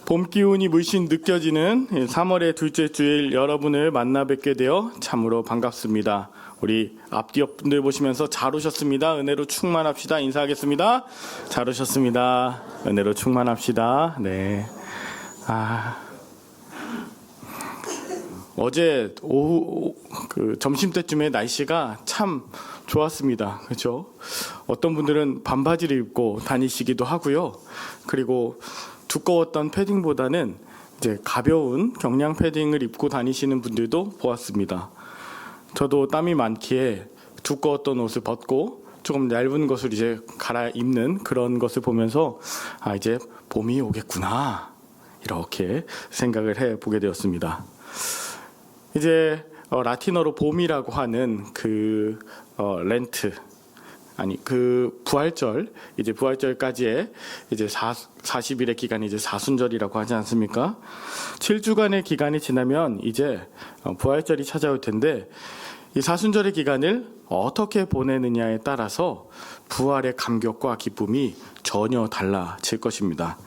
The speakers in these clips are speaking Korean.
봄 기운이 물씬 느껴지는 3월의 둘째 주일 여러분을 만나 뵙게 되어 참으로 반갑습니다. 우리 앞뒤 분들 보시면서 잘 오셨습니다. 은혜로 충만합시다. 인사하겠습니다. 잘 오셨습니다. 은혜로 충만합시다. 네. 어제 오후 점심 때쯤에 날씨가 참 좋았습니다. 그렇죠? 어떤 분들은 반바지를 입고 다니시기도 하고요. 그리고 두꺼웠던 패딩보다는 이제 가벼운 경량 패딩을 입고 다니시는 분들도 보았습니다. 저도 땀이 많기에 두꺼웠던 옷을 벗고 조금 얇은 것을 이제 갈아입는 그런 것을 보면서 이제 봄이 오겠구나 이렇게 생각을 해보게 되었습니다. 이제 라틴어로 봄이라고 하는 렌트 부활절, 이제 부활절까지의 이제 40일의 기간이 이제 사순절이라고 하지 않습니까? 7주간의 기간이 지나면 이제 부활절이 찾아올 텐데, 이 사순절의 기간을 어떻게 보내느냐에 따라서 부활의 감격과 기쁨이 전혀 달라질 것입니다.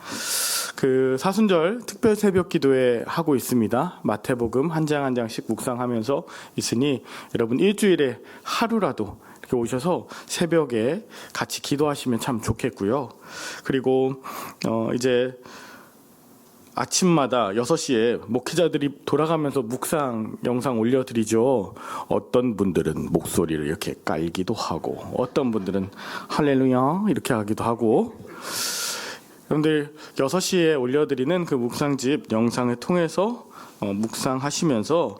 사순절 특별 새벽 기도회 하고 있습니다. 마태복음 한 장 한 장씩 묵상하면서 있으니 여러분 일주일에 하루라도 이렇게 오셔서 새벽에 같이 기도하시면 참 좋겠고요. 그리고 이제 아침마다 6시에 목회자들이 돌아가면서 묵상 영상 올려드리죠. 어떤 분들은 목소리를 이렇게 깔기도 하고, 어떤 분들은 할렐루야 이렇게 하기도 하고, 여러분들 6시에 올려드리는 그 묵상집 영상을 통해서 묵상하시면서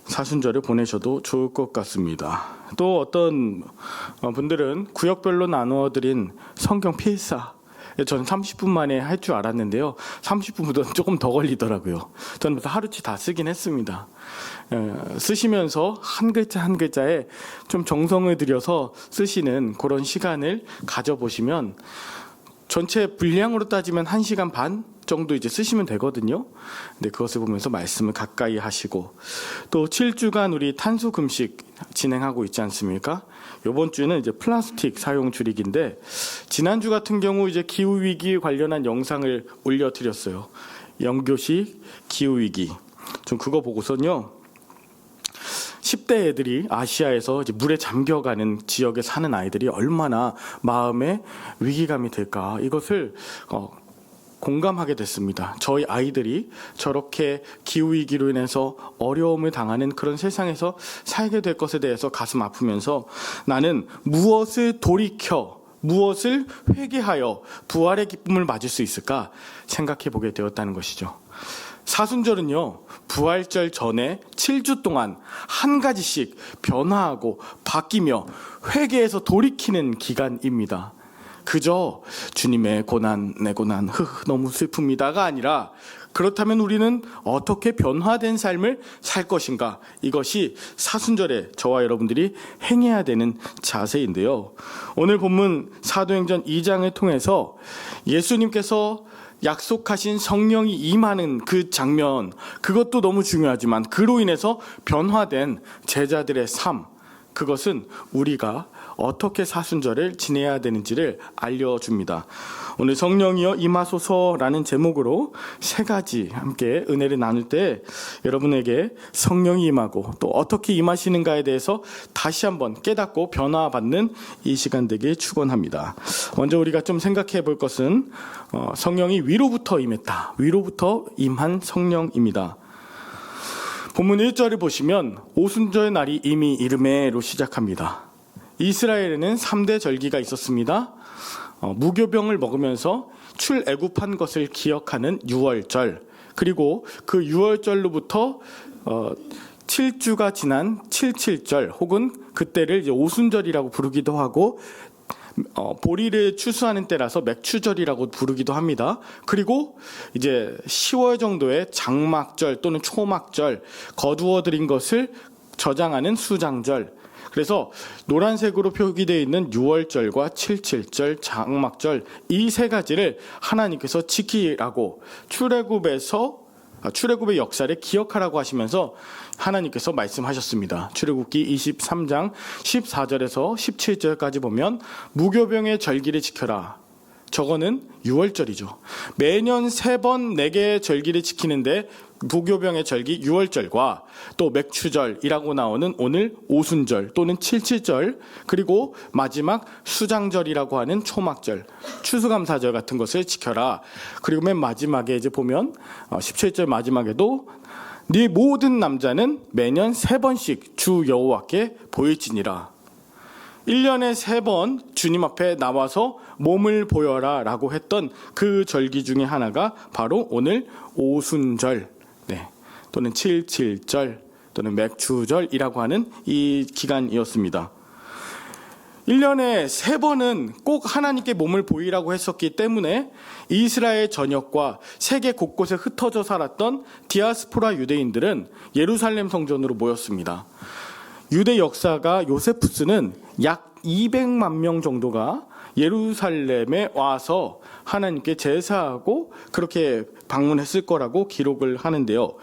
사순절을 보내셔도 좋을 것 같습니다. 또 어떤 분들은 구역별로 나누어드린 성경 필사, 저는 30분 만에 할 줄 알았는데요. 30분보다 조금 더 걸리더라고요. 저는 벌써 하루치 다 쓰긴 했습니다. 쓰시면서 한 글자 한 글자에 좀 정성을 들여서 쓰시는 그런 시간을 가져보시면 전체 분량으로 따지면 1시간 반 정도 이제 쓰시면 되거든요. 근데 그것을 보면서 말씀을 가까이 하시고, 또 7주간 우리 탄소 금식 진행하고 있지 않습니까? 이번 주는 이제 플라스틱 사용 줄이기인데, 지난주 같은 경우 이제 기후 위기 관련한 영상을 올려드렸어요. 영교식 기후 위기. 좀 그거 보고서는요, 10대 애들이 아시아에서 이제 물에 잠겨가는 지역에 사는 아이들이 얼마나 마음에 위기감이 들까, 이것을 공감하게 됐습니다. 저희 아이들이 저렇게 기후위기로 인해서 어려움을 당하는 그런 세상에서 살게 될 것에 대해서 가슴 아프면서, 나는 무엇을 돌이켜, 무엇을 회개하여 부활의 기쁨을 맞을 수 있을까 생각해 보게 되었다는 것이죠. 사순절은요, 부활절 전에 7주 동안 한 가지씩 변화하고 바뀌며 회개해서 돌이키는 기간입니다. 그저 주님의 고난, 내 고난, 너무 슬픕니다가 아니라, 그렇다면 우리는 어떻게 변화된 삶을 살 것인가, 이것이 사순절에 저와 여러분들이 행해야 되는 자세인데요. 오늘 본문 사도행전 2장을 통해서 예수님께서 약속하신 성령이 임하는 그 장면, 그것도 너무 중요하지만 그로 인해서 변화된 제자들의 삶, 그것은 우리가 어떻게 사순절을 지내야 되는지를 알려줍니다. 오늘 성령이여 임하소서라는 제목으로 3가지 함께 은혜를 나눌 때 여러분에게 성령이 임하고 또 어떻게 임하시는가에 대해서 다시 한번 깨닫고 변화받는 이 시간 되길 축원합니다. 먼저 우리가 좀 생각해 볼 것은 성령이 위로부터 임했다. 위로부터 임한 성령입니다. 본문 1절을 보시면 오순절 날이 이미 이르매로 시작합니다. 이스라엘에는 3대 절기가 있었습니다. 무교병을 먹으면서 출애굽한 것을 기억하는 유월절, 그리고 그 유월절로부터 7주가 지난 77절, 혹은 그때를 이제 오순절이라고 부르기도 하고, 보리를 추수하는 때라서 맥추절이라고 부르기도 합니다. 그리고 이제 10월 정도의 장막절 또는 초막절, 거두어들인 것을 저장하는 수장절. 그래서 노란색으로 표기되어 있는 6월절과 77절, 장막절, 이 3가지를 하나님께서 지키라고, 출애굽의 역사를 기억하라고 하시면서 하나님께서 말씀하셨습니다. 출애굽기 23장 14절에서 17절까지 보면 무교병의 절기를 지켜라. 저거는 유월절이죠. 매년 3번 4개의 절기를 지키는데 무교병의 절기 유월절과 또 맥추절이라고 나오는 오늘 오순절 또는 칠칠절, 그리고 마지막 수장절이라고 하는 초막절, 추수감사절 같은 것을 지켜라. 그리고 맨 마지막에 이제 보면 17절 마지막에도 네 모든 남자는 매년 3번씩 주 여호와께 보일지니라. 1년에 3번 주님 앞에 나와서 몸을 보여라 라고 했던 그 절기 중에 하나가 바로 오늘 오순절, 또는 칠칠절 또는 맥추절이라고 하는 이 기간이었습니다. 1년에 3번은 꼭 하나님께 몸을 보이라고 했었기 때문에 이스라엘 전역과 세계 곳곳에 흩어져 살았던 디아스포라 유대인들은 예루살렘 성전으로 모였습니다. 유대 역사가 요세푸스는 약 200만 명 정도가 예루살렘에 와서 하나님께 제사하고 그렇게 방문했을 거라고 기록을 하는데요.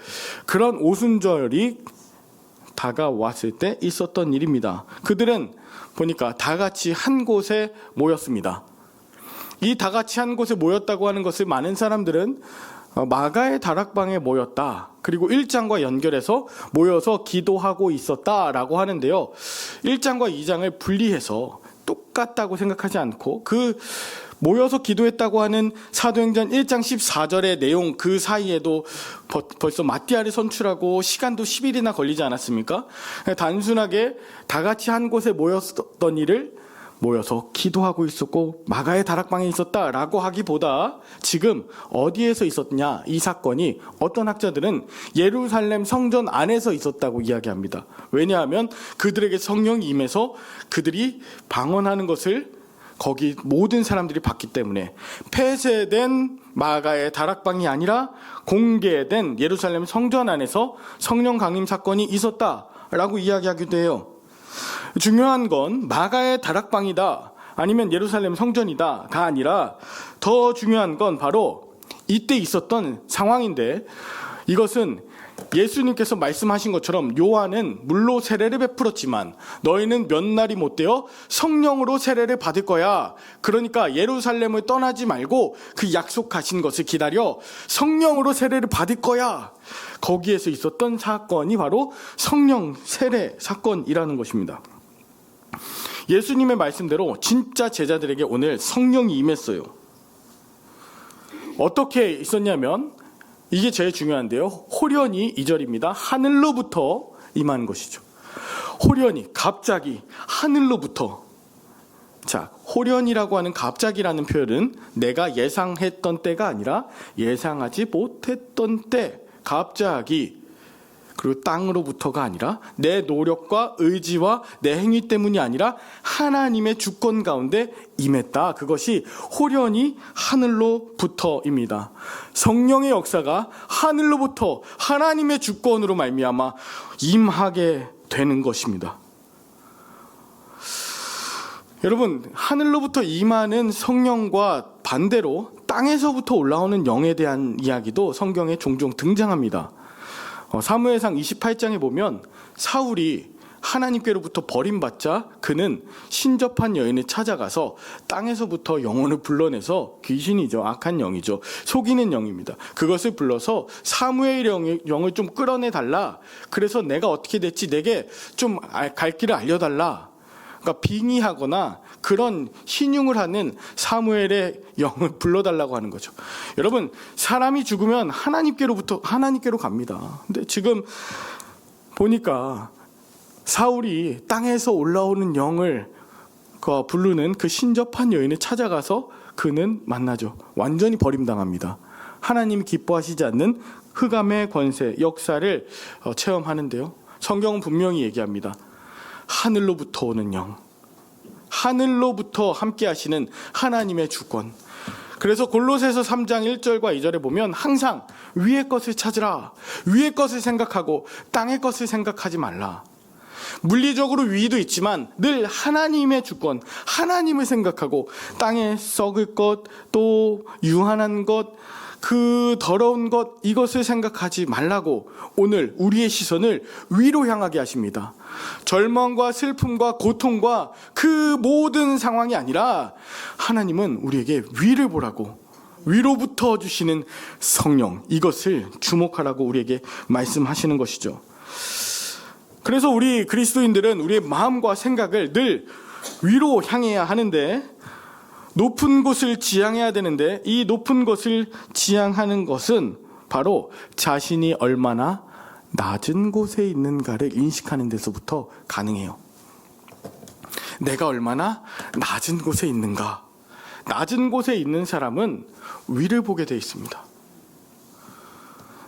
그런 오순절이 다가왔을 때 있었던 일입니다. 그들은 보니까 다 같이 한 곳에 모였습니다. 이 다 같이 한 곳에 모였다고 하는 것을 많은 사람들은 마가의 다락방에 모였다, 그리고 1장과 연결해서 모여서 기도하고 있었다라고 하는데요. 1장과 2장을 분리해서 똑같다고 생각하지 않고 그 모여서 기도했다고 하는 사도행전 1장 14절의 내용 그 사이에도 벌써 마띠아를 선출하고 시간도 10일이나 걸리지 않았습니까? 단순하게 다 같이 한 곳에 모였던 일을 모여서 기도하고 있었고 마가의 다락방에 있었다라고 하기보다 지금 어디에서 있었냐, 이 사건이 어떤 학자들은 예루살렘 성전 안에서 있었다고 이야기합니다. 왜냐하면 그들에게 성령이 임해서 그들이 방언하는 것을 거기 모든 사람들이 봤기 때문에 폐쇄된 마가의 다락방이 아니라 공개된 예루살렘 성전 안에서 성령 강림 사건이 있었다라고 이야기하기도 해요. 중요한 건 마가의 다락방이다 아니면 예루살렘 성전이다가 아니라 더 중요한 건 바로 이때 있었던 상황인데, 이것은 예수님께서 말씀하신 것처럼 요한은 물로 세례를 베풀었지만 너희는 몇 날이 못 되어 성령으로 세례를 받을 거야. 그러니까 예루살렘을 떠나지 말고 그 약속하신 것을 기다려 성령으로 세례를 받을 거야. 거기에서 있었던 사건이 바로 성령 세례 사건이라는 것입니다. 예수님의 말씀대로 진짜 제자들에게 오늘 성령이 임했어요. 어떻게 있었냐면, 이게 제일 중요한데요. 호련히 2절입니다. 하늘로부터 임한 것이죠. 호련히, 갑자기 하늘로부터. 자, 호련이라고 하는 갑자기라는 표현은 내가 예상했던 때가 아니라 예상하지 못했던 때, 갑자기, 그리고 땅으로부터가 아니라 내 노력과 의지와 내 행위 때문이 아니라 하나님의 주권 가운데 임했다. 그것이 호련히 하늘로부터입니다. 성령의 역사가 하늘로부터 하나님의 주권으로 말미암아 임하게 되는 것입니다. 여러분, 하늘로부터 임하는 성령과 반대로 땅에서부터 올라오는 영에 대한 이야기도 성경에 종종 등장합니다. 사무엘상 28장에 보면 사울이 하나님께로부터 버림받자 그는 신접한 여인을 찾아가서 땅에서부터 영혼을 불러내서, 귀신이죠, 악한 영이죠, 속이는 영입니다. 그것을 불러서 사무엘 영을 좀 끌어내달라. 그래서 내가 어떻게 됐지 내게 좀 갈 길을 알려달라. 그러니까 빙의하거나 그런 신용을 하는 사무엘의 영을 불러달라고 하는 거죠. 여러분, 사람이 죽으면 하나님께로 갑니다. 근데 지금 보니까 사울이 땅에서 올라오는 영을 부르는 그 신접한 여인을 찾아가서 그는 만나죠. 완전히 버림당합니다. 하나님이 기뻐하시지 않는 흑암의 권세, 역사를 체험하는데요. 성경은 분명히 얘기합니다. 하늘로부터 오는 영, 하늘로부터 함께 하시는 하나님의 주권. 그래서 골로새서 3장 1절과 2절에 보면 항상 위의 것을 찾으라, 위의 것을 생각하고 땅의 것을 생각하지 말라. 물리적으로 위도 있지만 늘 하나님의 주권, 하나님을 생각하고 땅에 썩을 것, 또 유한한 것, 그 더러운 것 이것을 생각하지 말라고 오늘 우리의 시선을 위로 향하게 하십니다. 절망과 슬픔과 고통과 그 모든 상황이 아니라 하나님은 우리에게 위를 보라고, 위로부터 주시는 성령, 이것을 주목하라고 우리에게 말씀하시는 것이죠. 그래서 우리 그리스도인들은 우리의 마음과 생각을 늘 위로 향해야 하는데, 높은 곳을 지향해야 되는데, 이 높은 곳을 지향하는 것은 바로 자신이 얼마나 낮은 곳에 있는가를 인식하는 데서부터 가능해요. 내가 얼마나 낮은 곳에 있는가. 낮은 곳에 있는 사람은 위를 보게 되어 있습니다.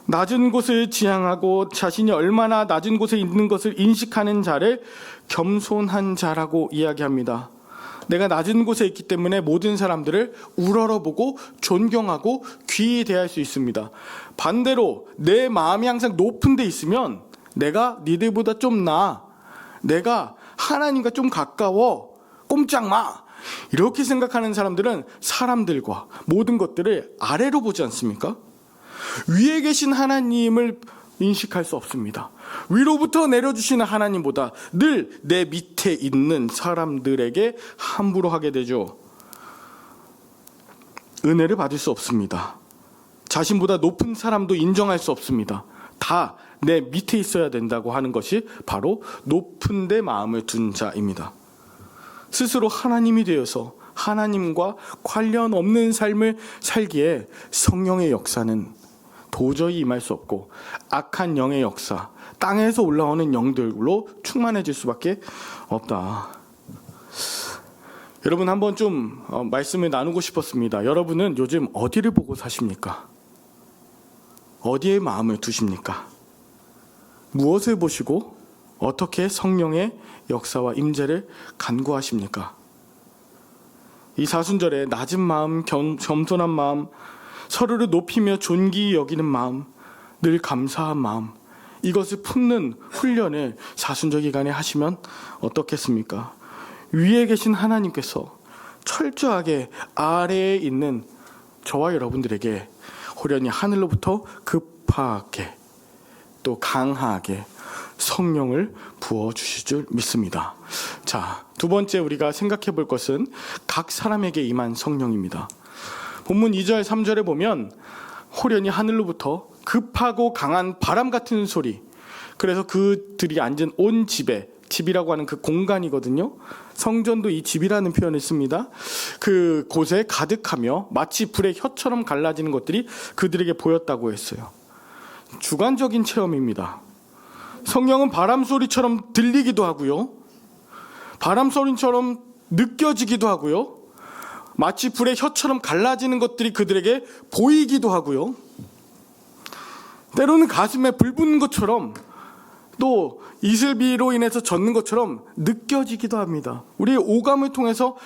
낮은 곳을 지향하고 자신이 얼마나 낮은 곳에 있는 것을 인식하는 자를 겸손한 자라고 이야기합니다. 내가 낮은 곳에 있기 때문에 모든 사람들을 우러러보고 존경하고 귀히 대할 수 있습니다. 반대로 내 마음이 항상 높은 데 있으면 내가 니들보다 좀 나아, 내가 하나님과 좀 가까워, 꼼짝 마, 이렇게 생각하는 사람들은 사람들과 모든 것들을 아래로 보지 않습니까? 위에 계신 하나님을 인식할 수 없습니다. 위로부터 내려주시는 하나님보다 늘 내 밑에 있는 사람들에게 함부로 하게 되죠. 은혜를 받을 수 없습니다. 자신보다 높은 사람도 인정할 수 없습니다. 다 내 밑에 있어야 된다고 하는 것이 바로 높은 데 마음을 둔 자입니다. 스스로 하나님이 되어서 하나님과 관련 없는 삶을 살기에 성령의 역사는 도저히 임할 수 없고, 악한 영의 역사, 땅에서 올라오는 영들로 충만해질 수밖에 없다. 여러분, 한번 좀 말씀을 나누고 싶었습니다. 여러분은 요즘 어디를 보고 사십니까? 어디에 마음을 두십니까? 무엇을 보시고 어떻게 성령의 역사와 임재를 간구하십니까? 이 사순절에 낮은 마음, 겸손한 마음, 서로를 높이며 존귀히 여기는 마음, 늘 감사한 마음, 이것을 품는 훈련을 사순절 기간에 하시면 어떻겠습니까? 위에 계신 하나님께서 철저하게 아래에 있는 저와 여러분들에게 호련히 하늘로부터 급하게 또 강하게 성령을 부어주실 줄 믿습니다. 자, 두 번째 우리가 생각해 볼 것은 각 사람에게 임한 성령입니다. 본문 2절 3절에 보면 호련히 하늘로부터 급하고 강한 바람 같은 소리, 그래서 그들이 앉은 온 집에, 집이라고 하는 그 공간이거든요. 성전도 이 집이라는 표현을 씁니다. 그 곳에 가득하며 마치 불의 혀처럼 갈라지는 것들이 그들에게 보였다고 했어요. 주관적인 체험입니다. 성령은 바람 소리처럼 들리기도 하고요, 바람 소리처럼 느껴지기도 하고요, 마치 불의 혀처럼 갈라지는 것들이 그들에게 보이기도 하고요, 때로는 가슴에 불 붙는 것처럼, 또 이슬비로 인해서 젖는 것처럼 느껴지기도 합니다. 우리의 오감을 통해서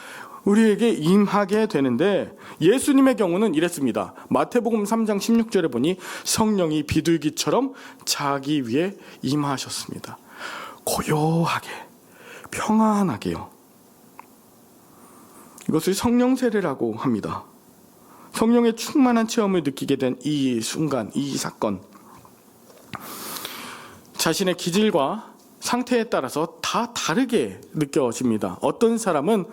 우리에게 임하게 되는데, 예수님의 경우는 이랬습니다. 마태복음 3장 16절에 보니 성령이 비둘기처럼 자기 위에 임하셨습니다. 고요하게, 평안하게요. 이것을 성령 세례라고 합니다. 성령의 충만한 체험을 느끼게 된 이 순간, 이 사건, 자신의 기질과 상태에 따라서 다 다르게 느껴집니다. 어떤 사람은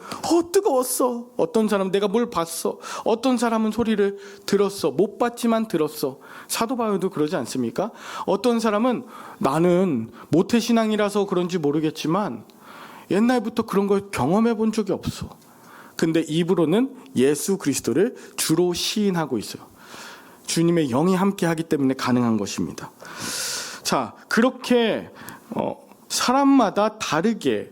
뜨거웠어, 어떤 사람은 내가 뭘 봤어, 어떤 사람은 소리를 들었어, 못 봤지만 들었어. 사도 바울도 그러지 않습니까? 어떤 사람은 나는 모태신앙이라서 그런지 모르겠지만 옛날부터 그런 걸 경험해 본 적이 없어. 근데 입으로는 예수 그리스도를 주로 시인하고 있어요. 주님의 영이 함께 하기 때문에 가능한 것입니다. 자, 그렇게 사람마다 다르게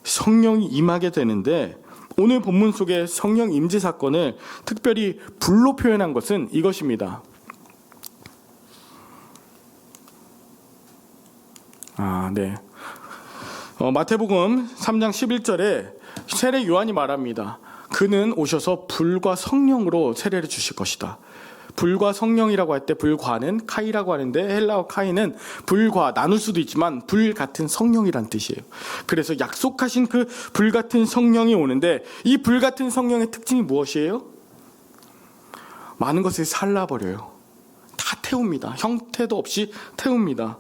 성령이 임하게 되는데, 오늘 본문 속에 성령 임재 사건을 특별히 불로 표현한 것은 이것입니다. 마태복음 3장 11절에 세례 요한이 말합니다. 그는 오셔서 불과 성령으로 세례를 주실 것이다. 불과 성령이라고 할 때 불과는 카이라고 하는데, 헬라어 카이는 불과, 나눌 수도 있지만 불 같은 성령이란 뜻이에요. 그래서 약속하신 그 불 같은 성령이 오는데, 이 불 같은 성령의 특징이 무엇이에요? 많은 것을 살라버려요. 다 태웁니다. 형태도 없이 태웁니다.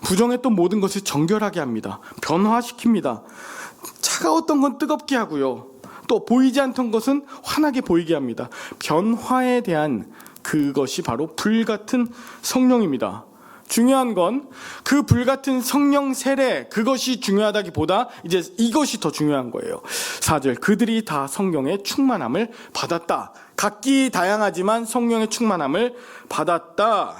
부정했던 모든 것을 정결하게 합니다. 변화시킵니다. 차가웠던 건 뜨겁게 하고요. 또 보이지 않던 것은 환하게 보이게 합니다. 변화에 대한 그것이 바로 불같은 성령입니다. 중요한 건 그 불같은 성령 세례, 그것이 중요하다기보다 이제 이것이 더 중요한 거예요. 4절, 그들이 다 성령의 충만함을 받았다. 각기 다양하지만 성령의 충만함을 받았다.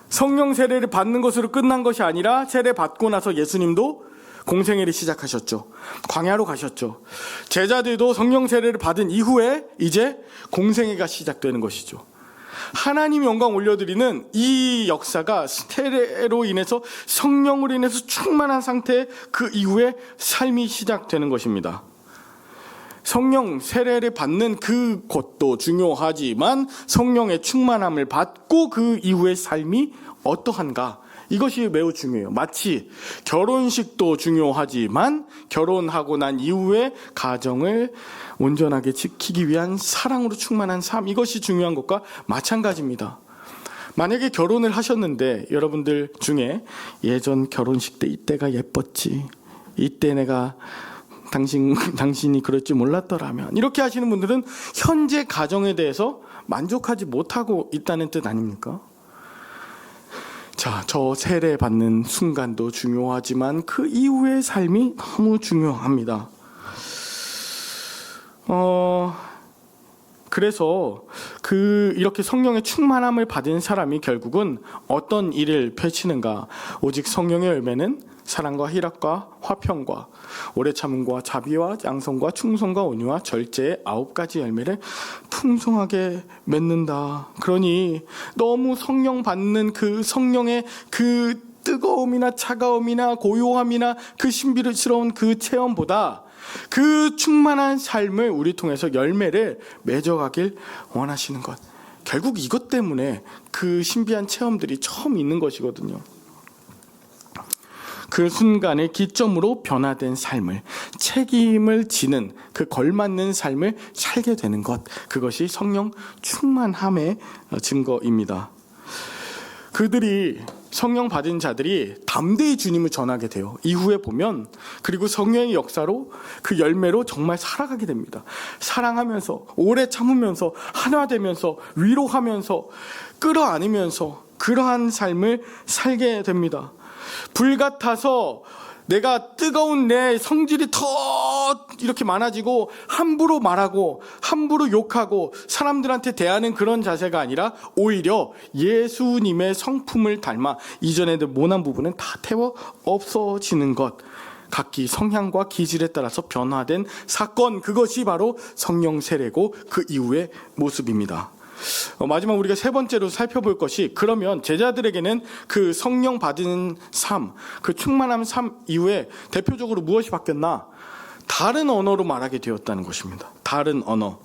성령 세례를 받는 것으로 끝난 것이 아니라 세례 받고 나서 예수님도 공생애를 시작하셨죠. 광야로 가셨죠. 제자들도 성령 세례를 받은 이후에 이제 공생애가 시작되는 것이죠. 하나님 영광 올려드리는 이 역사가 세례로 인해서, 성령으로 인해서 충만한 상태의 그 이후에 삶이 시작되는 것입니다. 성령 세례를 받는 그것도 중요하지만 성령의 충만함을 받고 그 이후의 삶이 어떠한가, 이것이 매우 중요해요. 마치 결혼식도 중요하지만 결혼하고 난 이후에 가정을 온전하게 지키기 위한 사랑으로 충만한 삶, 이것이 중요한 것과 마찬가지입니다. 만약에 결혼을 하셨는데 여러분들 중에 예전 결혼식 때 이때가 예뻤지, 이때 내가 당신이 그럴 줄 몰랐더라면, 이렇게 하시는 분들은 현재 가정에 대해서 만족하지 못하고 있다는 뜻 아닙니까? 자, 저 세례 받는 순간도 중요하지만 그 이후의 삶이 너무 중요합니다. 그래서 이렇게 성령의 충만함을 받은 사람이 결국은 어떤 일을 펼치는가? 오직 성령의 열매는 사랑과 희락과 화평과 오래 참음과 자비와 양성과 충성과 온유와 절제의 9가지 열매를 풍성하게 맺는다. 그러니 너무 성령 받는 그 성령의 그 뜨거움이나 차가움이나 고요함이나 그 신비스러운 그 체험보다 그 충만한 삶을 우리 통해서 열매를 맺어가길 원하시는 것, 결국 이것 때문에 그 신비한 체험들이 처음 있는 것이거든요. 그 순간의 기점으로 변화된 삶을, 책임을 지는 그 걸맞는 삶을 살게 되는 것, 그것이 성령 충만함의 증거입니다. 그들이, 성령 받은 자들이 담대히 주님을 전하게 돼요. 이후에 보면, 그리고 성령의 역사로 그 열매로 정말 살아가게 됩니다. 사랑하면서, 오래 참으면서, 하나되면서, 위로하면서, 끌어안으면서 그러한 삶을 살게 됩니다. 불같아서 내가 뜨거운 내 성질이 더 이렇게 많아지고 함부로 말하고 함부로 욕하고 사람들한테 대하는 그런 자세가 아니라 오히려 예수님의 성품을 닮아 이전에 모난 부분은 다 태워 없어지는 것, 각기 성향과 기질에 따라서 변화된 사건, 그것이 바로 성령 세례고 그 이후의 모습입니다. 마지막 우리가 세 번째로 살펴볼 것이, 그러면 제자들에게는 그 성령 받은 삶, 그 충만한 삶 이후에 대표적으로 무엇이 바뀌었나? 다른 언어로 말하게 되었다는 것입니다. 다른 언어.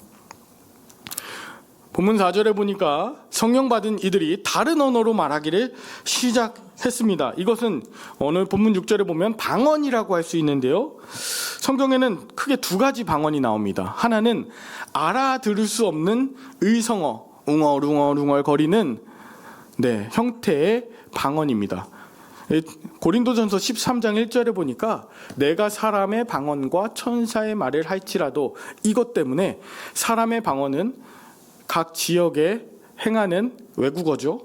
본문 4절에 보니까 성령 받은 이들이 다른 언어로 말하기를 시작했습니다. 이것은 오늘 본문 6절에 보면 방언이라고 할 수 있는데요, 성경에는 크게 2가지 방언이 나옵니다. 하나는 알아들을 수 없는 의성어, 웅얼웅얼 거리는 형태의 방언입니다. 고린도전서 13장 1절에 보니까 내가 사람의 방언과 천사의 말을 할지라도, 이것 때문에 사람의 방언은 각 지역에 행하는 외국어죠.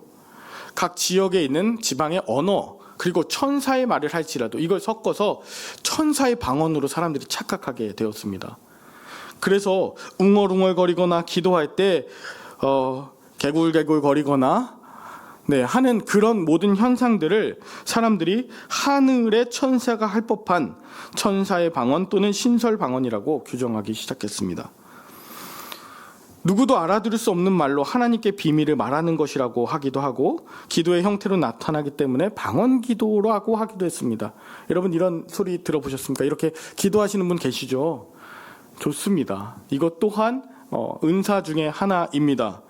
각 지역에 있는 지방의 언어, 그리고 천사의 말을 할지라도, 이걸 섞어서 천사의 방언으로 사람들이 착각하게 되었습니다. 그래서 웅얼웅얼거리거나 기도할 때 개굴개굴 거리거나 하는 그런 모든 현상들을 사람들이 하늘의 천사가 할 법한 천사의 방언 또는 신설 방언이라고 규정하기 시작했습니다. 누구도 알아들을 수 없는 말로 하나님께 비밀을 말하는 것이라고 하기도 하고, 기도의 형태로 나타나기 때문에 방언 기도라고 하기도 했습니다. 여러분 이런 소리 들어보셨습니까? 이렇게 기도하시는 분 계시죠? 좋습니다. 이것 또한 은사 중에 하나입니다.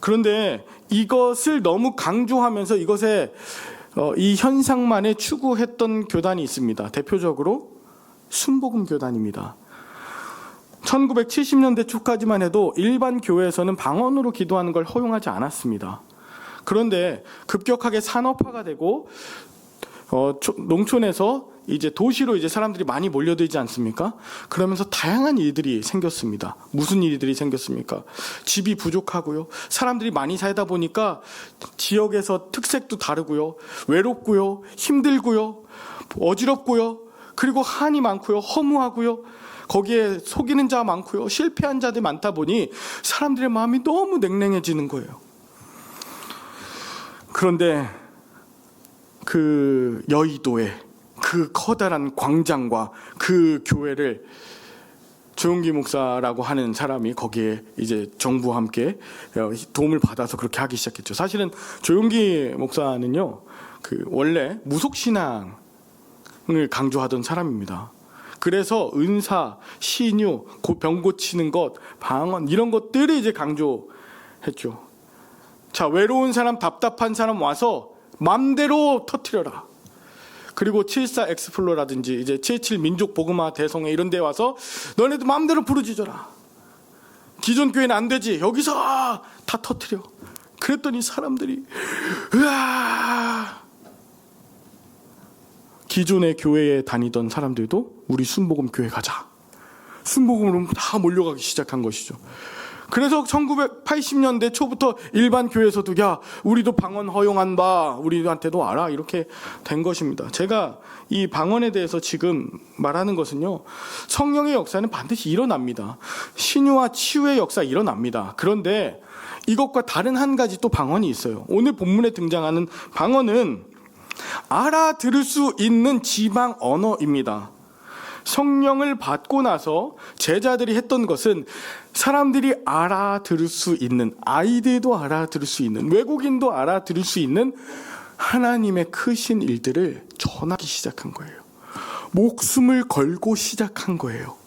그런데 이것을 너무 강조하면서 이것에 이 현상만에 추구했던 교단이 있습니다. 대표적으로 순복음 교단입니다. 1970년대 초까지만 해도 일반 교회에서는 방언으로 기도하는 걸 허용하지 않았습니다. 그런데 급격하게 산업화가 되고 농촌에서 이제 도시로 이제 사람들이 많이 몰려들지 않습니까? 그러면서 다양한 일들이 생겼습니다. 무슨 일들이 생겼습니까? 집이 부족하고요. 사람들이 많이 살다 보니까 지역에서 특색도 다르고요. 외롭고요. 힘들고요. 어지럽고요. 그리고 한이 많고요. 허무하고요. 거기에 속이는 자 많고요. 실패한 자들 많다 보니 사람들의 마음이 너무 냉랭해지는 거예요. 그런데 그 여의도에 그 커다란 광장과 그 교회를 조용기 목사라고 하는 사람이 거기에 이제 정부와 함께 도움을 받아서 그렇게 하기 시작했죠. 사실은 조용기 목사는요, 그 원래 무속신앙을 강조하던 사람입니다. 그래서 은사, 신유, 병 고치는 것, 방언 이런 것들을 이제 강조했죠. 자, 외로운 사람, 답답한 사람 와서 맘대로 터뜨려라. 그리고 74 엑스플로라든지 이제 77 민족 복음화 대성회 이런 데 와서 너네도 마음대로 부르짖어라. 기존 교회는 안 되지. 여기서 다 터뜨려. 그랬더니 사람들이 으아! 기존의 교회에 다니던 사람들도 우리 순복음 교회 가자. 순복음으로 다 몰려가기 시작한 것이죠. 그래서 1980년대 초부터 일반 교회에서도 야, 우리도 방언 허용한다. 우리한테도 와라. 이렇게 된 것입니다. 제가 이 방언에 대해서 지금 말하는 것은요, 성령의 역사는 반드시 일어납니다. 신유와 치유의 역사 일어납니다. 그런데 이것과 다른 한 가지 또 방언이 있어요. 오늘 본문에 등장하는 방언은 알아들을 수 있는 지방 언어입니다. 성령을 받고 나서 제자들이 했던 것은 사람들이 알아들을 수 있는, 아이들도 알아들을 수 있는, 외국인도 알아들을 수 있는 하나님의 크신 일들을 전하기 시작한 거예요. 목숨을 걸고 시작한 거예요.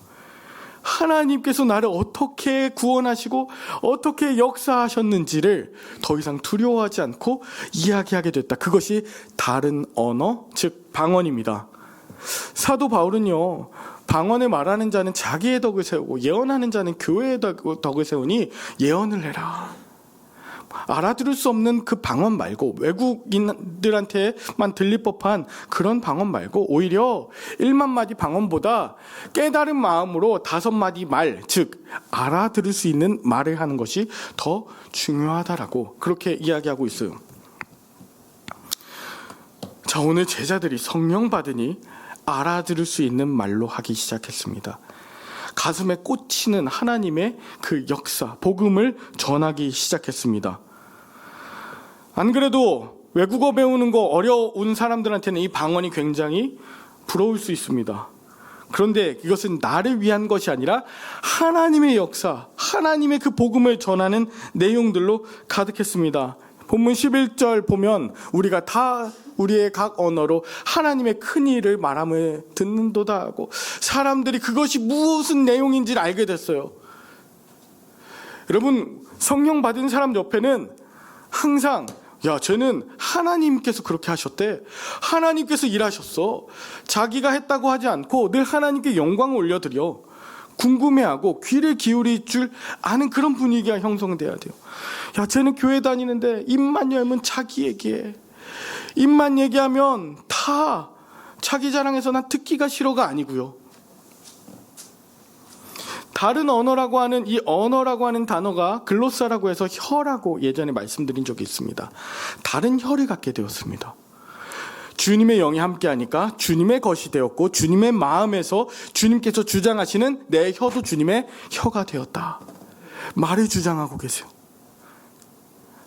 하나님께서 나를 어떻게 구원하시고 어떻게 역사하셨는지를 더 이상 두려워하지 않고 이야기하게 됐다. 그것이 다른 언어, 즉 방언입니다. 사도 바울은요, 방언을 말하는 자는 자기의 덕을 세우고 예언하는 자는 교회의 덕을 세우니 예언을 해라. 알아들을 수 없는 그 방언 말고, 외국인들한테만 들릴 법한 그런 방언 말고, 오히려 1만 마디 방언보다 깨달은 마음으로 5마디 말, 즉 알아들을 수 있는 말을 하는 것이 더 중요하다라고 그렇게 이야기하고 있어요. 자, 오늘 제자들이 성령 받으니 알아들을 수 있는 말로 하기 시작했습니다. 가슴에 꽂히는 하나님의 그 역사, 복음을 전하기 시작했습니다. 안 그래도 외국어 배우는 거 어려운 사람들한테는 이 방언이 굉장히 부러울 수 있습니다. 그런데 이것은 나를 위한 것이 아니라 하나님의 역사, 하나님의 그 복음을 전하는 내용들로 가득했습니다. 본문 11절 보면 우리가 다 우리의 각 언어로 하나님의 큰 일을 말함을 듣는도다 하고, 사람들이 그것이 무슨 내용인지를 알게 됐어요. 여러분, 성령 받은 사람 옆에는 항상 야, 쟤는 하나님께서 그렇게 하셨대. 하나님께서 일하셨어. 자기가 했다고 하지 않고 늘 하나님께 영광을 올려드려. 궁금해하고 귀를 기울일 줄 아는 그런 분위기가 형성돼야 돼요. 야, 쟤는 교회 다니는데 입만 열면 자기 얘기해. 입만 얘기하면 다 자기 자랑해서 난 듣기가 싫어가 아니고요. 다른 언어라고 하는 이 언어라고 하는 단어가 글로사라고 해서 혀라고 예전에 말씀드린 적이 있습니다. 다른 혀를 갖게 되었습니다. 주님의 영이 함께하니까 주님의 것이 되었고, 주님의 마음에서 주님께서 주장하시는 내 혀도 주님의 혀가 되었다. 말을 주장하고 계세요.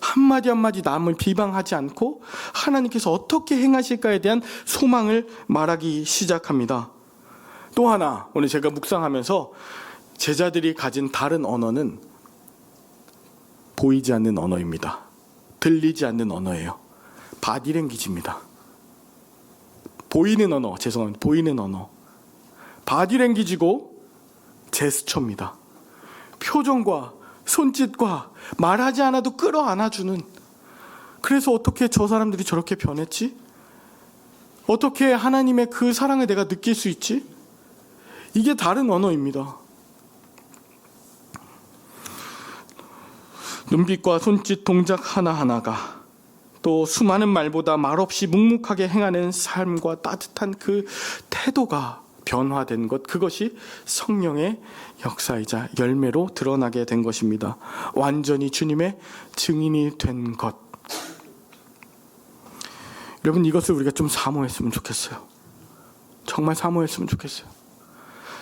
한마디 한마디 남을 비방하지 않고 하나님께서 어떻게 행하실까에 대한 소망을 말하기 시작합니다. 또 하나, 오늘 제가 묵상하면서 제자들이 가진 다른 언어는 보이지 않는 언어입니다. 들리지 않는 언어예요. 바디랭귀지입니다. 보이는 언어, 죄송합니다. 보이는 언어. 바디랭귀지고 제스처입니다. 표정과 손짓과 말하지 않아도 끌어안아주는. 그래서 어떻게 저 사람들이 저렇게 변했지? 어떻게 하나님의 그 사랑을 내가 느낄 수 있지? 이게 다른 언어입니다. 눈빛과 손짓 동작 하나하나가 또 수많은 말보다 말없이 묵묵하게 행하는 삶과 따뜻한 그 태도가 변화된 것, 그것이 성령의 역사이자 열매로 드러나게 된 것입니다. 완전히 주님의 증인이 된 것. 여러분, 이것을 우리가 좀 사모했으면 좋겠어요. 정말 사모했으면 좋겠어요.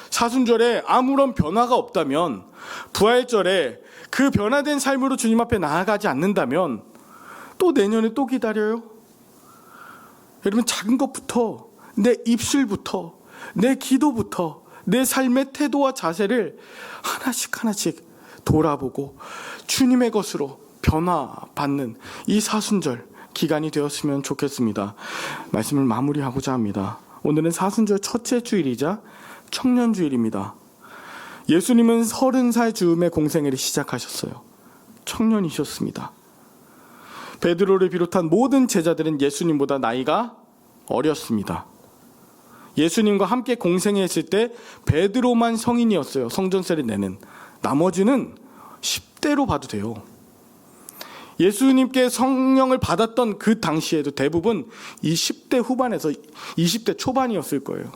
사순절에 아무런 변화가 없다면, 부활절에 그 변화된 삶으로 주님 앞에 나아가지 않는다면 또 내년에 또 기다려요? 여러분, 작은 것부터, 내 입술부터, 내 기도부터, 내 삶의 태도와 자세를 하나씩 돌아보고 주님의 것으로 변화받는 이 사순절 기간이 되었으면 좋겠습니다. 말씀을 마무리하고자 합니다. 오늘은 사순절 첫째 주일이자 청년주일입니다. 예수님은 30살 즈음에 공생애를 시작하셨어요. 청년이셨습니다. 베드로를 비롯한 모든 제자들은 예수님보다 나이가 어렸습니다. 예수님과 함께 공생애했을 때 베드로만 성인이었어요. 성전세를 내는. 나머지는 10대로 봐도 돼요. 예수님께 성령을 받았던 그 당시에도 대부분 이 10대 후반에서 20대 초반이었을 거예요.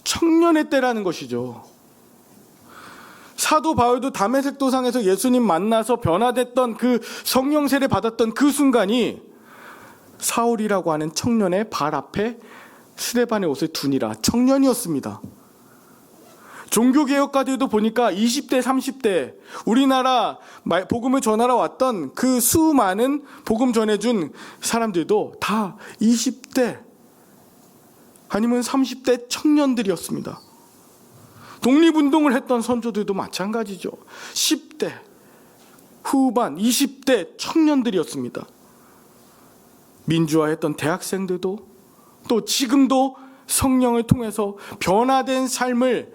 청년의 때라는 것이죠. 사도 바울도 다메섹 도상에서 예수님 만나서 변화됐던 그 성령 세례 받았던 그 순간이 사울이라고 하는 청년의 발 앞에 스데반의 옷을 두니라 청년이었습니다. 종교개혁가들도 보니까 20대, 30대 우리나라 복음을 전하러 왔던 그 수많은 복음 전해준 사람들도 다 20대 아니면 30대 청년들이었습니다. 독립운동을 했던 선조들도 마찬가지죠. 10대 후반, 20대 청년들이었습니다. 민주화했던 대학생들도 또 지금도 성령을 통해서 변화된 삶을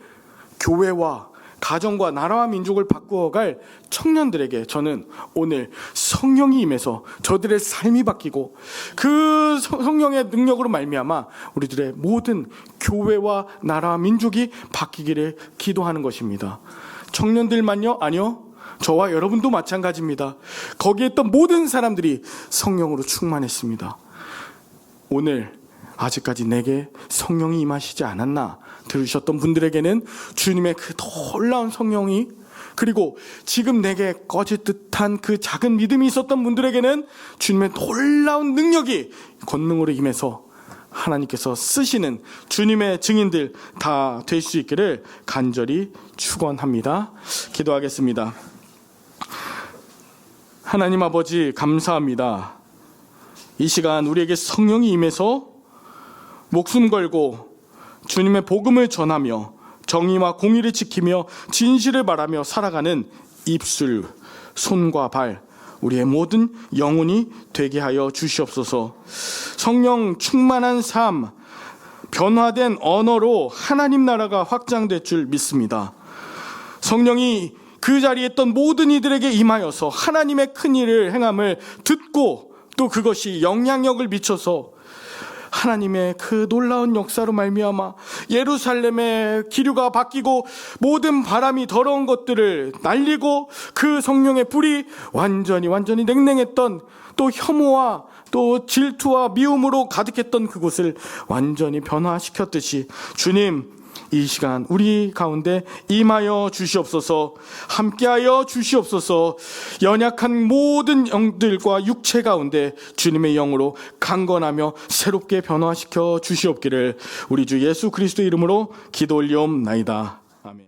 교회와 가정과 나라와 민족을 바꾸어갈 청년들에게 저는 오늘 성령이 임해서 저들의 삶이 바뀌고 그 성령의 능력으로 말미암아 우리들의 모든 교회와 나라와 민족이 바뀌기를 기도하는 것입니다. 청년들만요? 아니요. 저와 여러분도 마찬가지입니다. 거기에 있던 모든 사람들이 성령으로 충만했습니다. 오늘 아직까지 내게 성령이 임하시지 않았나 들으셨던 분들에게는 주님의 그 놀라운 성령이, 그리고 지금 내게 꺼질 듯한 그 작은 믿음이 있었던 분들에게는 주님의 놀라운 능력이 권능으로 임해서 하나님께서 쓰시는 주님의 증인들 다 될 수 있기를 간절히 축원합니다. 기도하겠습니다. 하나님 아버지, 감사합니다. 이 시간 우리에게 성령이 임해서 목숨 걸고 주님의 복음을 전하며 정의와 공의를 지키며 진실을 말하며 살아가는 입술, 손과 발, 우리의 모든 영혼이 되게 하여 주시옵소서. 성령 충만한 삶, 변화된 언어로 하나님 나라가 확장될 줄 믿습니다. 성령이 그 자리에 있던 모든 이들에게 임하여서 하나님의 큰 일을 행함을 듣고 또 그것이 영향력을 미쳐서 하나님의 그 놀라운 역사로 말미암아 예루살렘의 기류가 바뀌고 모든 바람이 더러운 것들을 날리고 그 성령의 불이 완전히 냉랭했던 또 혐오와 또 질투와 미움으로 가득했던 그곳을 완전히 변화시켰듯이 주님, 이 시간 우리 가운데 임하여 주시옵소서. 함께하여 주시옵소서. 연약한 모든 영들과 육체 가운데 주님의 영으로 강건하며 새롭게 변화시켜 주시옵기를 우리 주 예수 그리스도 이름으로 기도 올리옵나이다. 아멘.